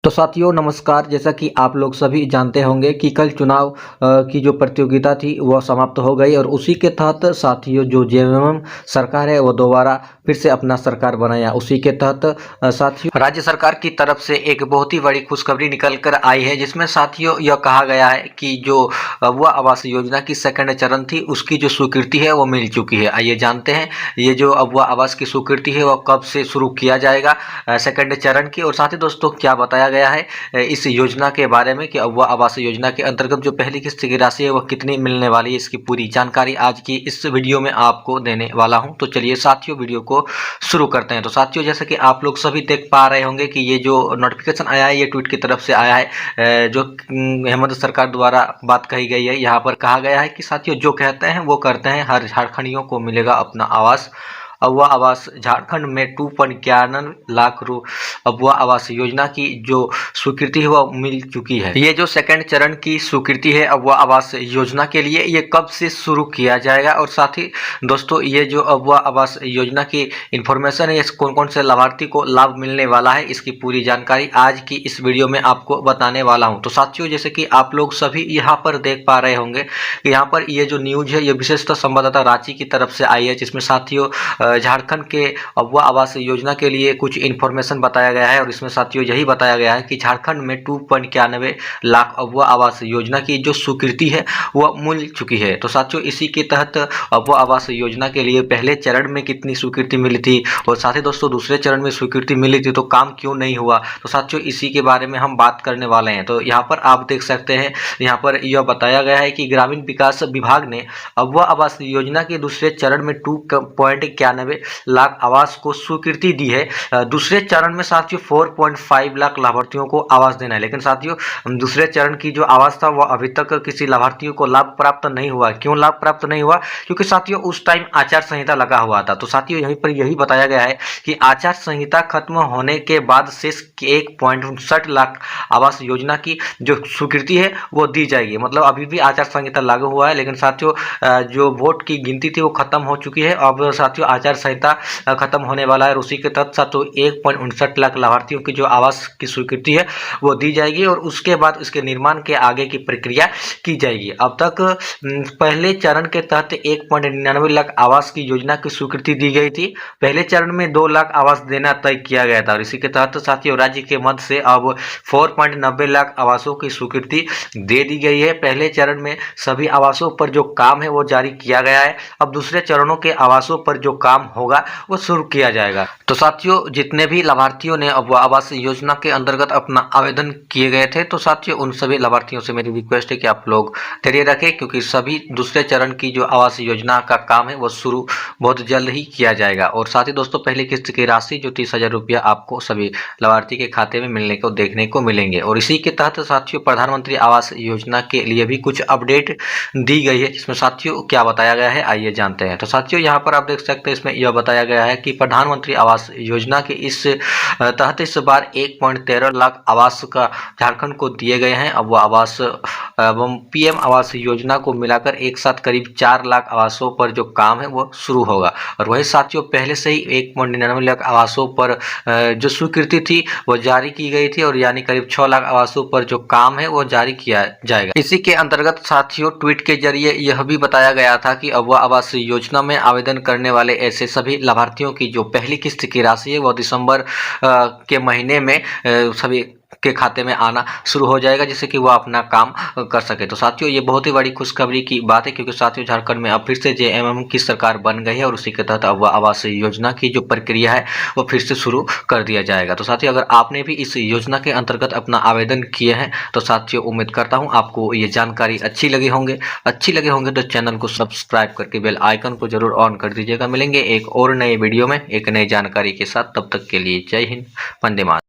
तो साथियों नमस्कार। जैसा कि आप लोग सभी जानते होंगे कि कल चुनाव की जो प्रतियोगिता थी वह समाप्त हो गई और उसी के तहत साथियों जो जेएमएम सरकार है वो दोबारा फिर से अपना सरकार बनाया। उसी के तहत साथियों राज्य सरकार की तरफ से एक बहुत ही बड़ी खुशखबरी निकल कर आई है, जिसमें साथियों यह कहा गया है कि जो वह आवास योजना की सेकंड चरण थी उसकी जो स्वीकृति है वो मिल चुकी है। आइए जानते हैं ये जो अब वह आवास की स्वीकृति है वह कब से शुरू किया जाएगा सेकंड चरण की, और साथ ही दोस्तों क्या बताया गया है इस योजना के बारे में कि अब वह आवास योजना के अंतर्गत जो पहली किस्त की राशि है वह कितनी मिलने वाली है। इसकी पूरी जानकारी आज की इस वीडियो में आपको देने वाला हूं। तो चलिए साथियों वीडियो को शुरू करते हैं। तो साथियों जैसे कि आप लोग सभी देख पा रहे होंगे कि ये जो नोटिफिकेशन आया है ये ट्वीट की तरफ से आया है, जो हेमंत सरकार द्वारा बात कही गई है। यहाँ पर कहा गया है कि साथियों जो कहते हैं वो करते हैं, हर झारखंडियों को मिलेगा अपना आवास। अब वह आवास झारखंड में 2.91 लाख अब वह आवास योजना की जो स्वीकृति है वह मिल चुकी है। ये जो सेकंड चरण की स्वीकृति है अब वह आवास योजना के लिए, ये कब से शुरू किया जाएगा, और साथ ही दोस्तों ये जो अब वह आवास योजना की इंफॉर्मेशन है, कौन कौन से लाभार्थी को लाभ मिलने वाला है, इसकी पूरी जानकारी आज की इस वीडियो में आपको बताने वाला हूं। तो साथियों जैसे कि आप लोग सभी यहाँ पर देख पा रहे होंगे कि यहाँ पर ये जो न्यूज है ये विशेषतः संवाददाता रांची की तरफ से आई है, जिसमें साथियों झारखंड के अगवा आवास योजना के लिए कुछ इन्फॉर्मेशन बताया गया है। और इसमें साथियों यही बताया गया है कि झारखंड में 2.91 लाख अगवा आवास योजना की जो स्वीकृति है वह मिल चुकी है। तो साथियों इसी के तहत अगवा आवास योजना के लिए पहले चरण में कितनी स्वीकृति मिली थी और साथ ही दोस्तों दूसरे चरण में स्वीकृति मिली थी तो काम क्यों नहीं हुआ, तो साथियों इसी के बारे में हम बात करने वाले हैं। तो यहाँ पर आप देख सकते हैं, यहाँ पर यह बताया गया है कि ग्रामीण विकास विभाग ने अगवा आवास योजना के दूसरे चरण में 2.91 लाख आवास को स्वीकृति दी है। दूसरे चरण में साथियों 4.5 लाख लाभार्थियों को आवास देना है, लेकिन साथियों दूसरे चरण की जो आवास था वह अभी तक किसी लाभार्थियों को लाभ प्राप्त नहीं हुआ। क्यों लाभ प्राप्त नहीं हुआ? क्योंकि साथियों उस टाइम आचार संहिता लगा हुआ था। तो साथियों यहीं पर यही बताया गया है कि आचार संहिता खत्म होने के बाद शेष 1.59 लाख आवास योजना की जो स्वीकृति है वो दी जाएगी। मतलब अभी भी आचार संहिता लागू हुआ है, लेकिन साथियों जो वोट की गिनती थी वो खत्म हो चुकी है। अब साथियों आचार संहिता खत्म होने वाला है और उसी के तहत साथियों 1.59 लाख लाभार्थियों की जो आवास की स्वीकृति है वो दी जाएगी और उसके बाद इसके निर्माण के आगे की प्रक्रिया की जाएगी। अब तक पहले चरण के तहत 1.99 लाख आवास की योजना की स्वीकृति दी गई थी। पहले चरण में 2 लाख आवास देना तय किया गया था और इसी के तहत साथियों राज्य के मध्य से अब 4.90 लाख आवासों की स्वीकृति दे दी गई है। पहले चरण में सभी आवासों पर जो काम है वो जारी किया गया है। अब दूसरे चरणों के आवासों पर जो काम होगा वो शुरू किया जाएगा। तो साथियों जितने भी लाभार्थियों ने अब आवास योजना के अंतर्गत अपना आवेदन किए गए थे, तो साथियों उन सभी लाभार्थियों से मेरी रिक्वेस्ट है कि आप लोग धैर्य रखें, क्योंकि सभी दूसरे चरण की जो आवास योजना का काम है वो शुरू बहुत जल्द ही किया जाएगा। और साथ ही दोस्तों पहली किस्त की राशि जो 30,000 रुपया आपको सभी लाभार्थी के खाते में मिलने को देखने को मिलेंगे। और इसी के तहत साथियों प्रधानमंत्री आवास योजना के लिए भी कुछ अपडेट दी गई है, जिसमें साथियों क्या बताया गया है आइए जानते हैं। तो साथियों यहाँ पर आप देख सकते हैं, इसमें यह बताया गया है कि प्रधानमंत्री आवास योजना के इस तहत इस बार 1.13 लाख आवास का झारखंड को दिए गए हैं। अब वह आवास एवं पीएम आवास योजना को मिलाकर एक साथ करीब 4 लाख आवासों पर जो काम है वो शुरू होगा। और वही साथियों पहले से ही 1.99 लाख आवासों पर जो स्वीकृति थी वो जारी की गई थी और यानी करीब 6 लाख आवासों पर जो काम है वो जारी किया जाएगा। इसी के अंतर्गत साथियों ट्वीट के जरिए यह भी बताया गया था कि अब वह आवास योजना में आवेदन करने वाले ऐसे सभी लाभार्थियों की जो पहली किस्त की राशि है वो दिसंबर के महीने में सभी के खाते में आना शुरू हो जाएगा, जिससे कि वह अपना काम कर सके। तो साथियों ये बहुत ही बड़ी खुशखबरी की बात है, क्योंकि साथियों झारखंड में अब फिर से जेएमएम की सरकार बन गई है और उसी के तहत अब वह आवास योजना की जो प्रक्रिया है वो फिर से शुरू कर दिया जाएगा। तो साथियों अगर आपने भी इस योजना के अंतर्गत अपना आवेदन किए हैं तो साथियों उम्मीद करता हूँ आपको ये जानकारी अच्छी लगे होंगे तो चैनल को सब्सक्राइब करके बेल आइकन को जरूर ऑन कर दीजिएगा। मिलेंगे एक और नए वीडियो में एक नई जानकारी के साथ, तब तक के लिए जय हिंद, वंदे मातरम।